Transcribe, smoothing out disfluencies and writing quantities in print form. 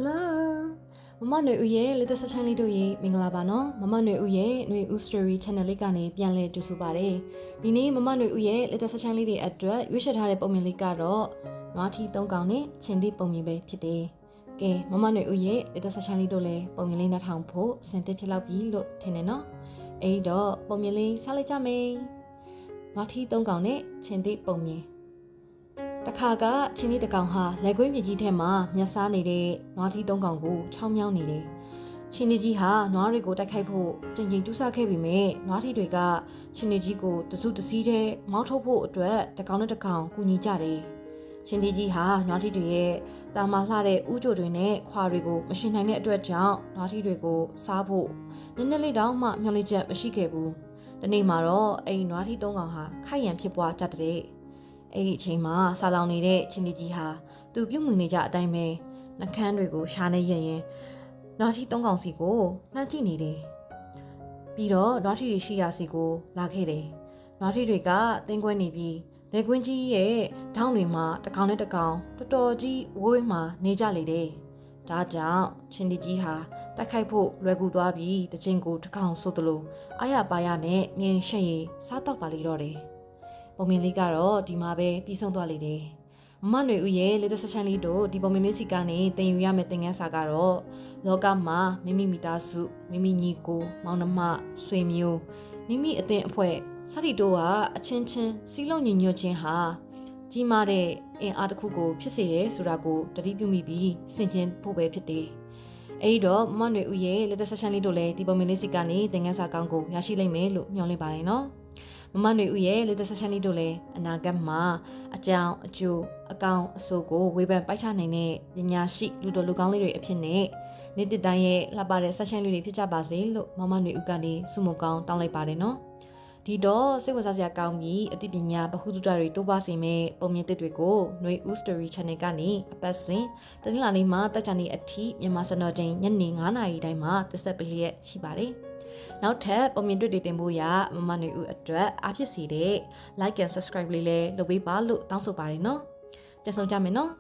Hello မမຫນွေဦးရဲ့လက်သက်ဆက်ချမ်းလေးတို့ရေမင်္ဂလာပါနော်မမຫນွေဦးရဲ့ຫນွေဦး story channel လေးကနေပြန်လည်ကြိုဆိုပါရစေဒီနေ့မမຫນွေဦးရဲ့လက်သက်ဆက်ချမ်းလေးတွေအတွက်ရွေးချယ်ထားတဲ့ပုံမြင်လေးကတော့နွားထီ၃ကောင်နဲ့ချင်းသည့်ပုံမြင်ပဲဖြစ်တယ်ကဲမမຫນွေဦးရဲ့လက်သက်ဆက်ချမ်းလေးတို့လည်းပုံမြင်လေးနှထောင်ဖို့စင်သစ်ဖြစ်လောက်ပြီလို့ထင်တယ်နော်အဲ့တော့ပုံမြင်လေးစားလိုက်ကြမယ်နွားထီ၃ကောင်နဲ့ချင်းသည့်ပုံမြင်တခါကချင်းလေးတစ်ကောင်ဟာလက်ကွင်းမြေကြီးထဲမှာမျက်စားနေတဲ့နွားထီး၃ကောင်ကိုချောင်းမြောင်းနေတယ်။ချင်းလေးကြီးဟာနွားတွေကိုတိုက်ခိုက်ဖို့ကြိမ်ကြိမ်တူးဆခဲ့ပေမဲ့နွားထီးတွေကချင်းလေးကြီးကိုတစုတစည်းထဲမောင်းထုတ်ဖို့အတွက်တစ်ကောင်နဲ့တစ်ကောင်ကူညီကြတယ်။ချင်းလေးကြီးဟာနွားထီးတွေရဲ့တာမလှတဲ့ဥကြိုတွေနဲ့ခွာတွေကိုမရှင်နိုင်တဲ့အတွက်ကြောင့်နွားထီးတွေကိုစားဖို့နည်းနည်းလေးတောင်မှမျှော်လင့်ချက်မရှိခဲ့ဘူး။ဒီနေ့မှာတော့အဲ့နွားထီး၃ကောင်ဟာခိုက်ရန်ဖြစ်ပွားကြတဲ့အဲ့ဒီအချိန်မှာဆာလောင်နေတဲ့ချင်းလေးကြီးဟာသူပြုတ်မှုနေကြအတိုင်းပဲနှကန်းတွေကိုရှာနေရင်နွားထီး၃ကောင်စီကိုလှမ်းကြည့်နေတယ်ပြီးတော့နွားထီးရှိရာစီကိုလာခဲ့တယ်နွားထီးတွေကတင်းကွဲနေပြီးလက်ကွင်းကြီးရဲ့ထောင်းတွေမှာတစ်ကောင်နဲ့တစ်ကောင်တော်တော်ကြီးဝိုးဝင်းမှနေကြလေတယ်ဒါကြောင့်ချင်းလေးကြီးဟာတိုက်ခိုက်ဖို့လွယ်ကူသွားပြီးတချင်းကိုတစ်ကောင်ဆိုသလိုအားရပါရနဲ့မြင်ရှက်ရည်စားတော့ပါလိတော့တယ်ပုံမြင်လေးကတော့ဒီမှာပဲပြီးဆုံးသွားလေတယ်မမຫນွေဦးရဲ့လက်သက်ဆက်ချမ်းလေးတို့ဒီပုံမြင်လေးစီကနေတင်ယူရမယ့်သင်ခန်းစာကတော့လောကမှာမိမိမိသားစုမိမိညီကိုမောင်နှမဆွေမျိုးမိမိအသင်းအဖွဲ့စသည့်တို့ကအချင်းချင်းစီးလုံးညီညွတ်ခြင်းဟာကြီးမားတဲ့အင်အားတစ်ခုကိုဖြစ်စေတယ်ဆိုတာကိုတတိပြုမိပြီးဆင်ခြင်ဖို့ပဲဖြစ်တယ်အဲဒီတော့မမຫນွေဦးရဲ့လက်သက်ဆက်ချမ်းလေးတို့လည်းဒီပုံမြင်လေးစီကနေသင်ခန်းစာကောင်းကိုရရှိလိမ့်မယ်လို့မျှော်လင့်ပါတယ်နော်မမຫນွေဦးရဲ့လက်သက်ဆက်ချမ်းလေးတို့လည်းအနာဂတ်မှာအကြောင်းအကျိုးအကောင်အဆိုးကိုဝေဖန်ပိုက်ချနိုင်တဲ့ပညာရှိလူတော်လူကောင်းလေးတွေအဖြစ်နဲ့နေ့တစ်တိုင်းရဲ့လှပတဲ့ဆက်ချမ်းလေးတွေဖြစ်ကြပါစေလို့မမຫນွေဦးကနေဆုမကောင်းတောင်းလိုက်ပါတယ်နော်ဒီတော့စိတ်ဝင်စားစရာကောင်းပြီးအသိပညာဗဟုသုတတွေတိုးပွားစေမယ့်ပုံမြင်သစ်တွေကိုຫນွေဦး story channel ကနေအပတ်စဉ်တနင်္လာနေ့မှာတက်ကြနေ့အထိမြန်မာစံတော်ချိန်ညနေ9:00နာရီတိုင်းမှာတက်ဆက်ပလျက်ရှိပါတယ်နောက်ထပ်ပုံမြင်တွေ့တွေတင်ဖို့ရမမຫນွေဦးအတွက်အားဖြစ်စေတဲ့ like and subscribe လေးလည်းလုပ်ပေးပါလို့တောင်းဆိုပါတယ်နော်ပြန်ဆောင်ကြမယ်နော်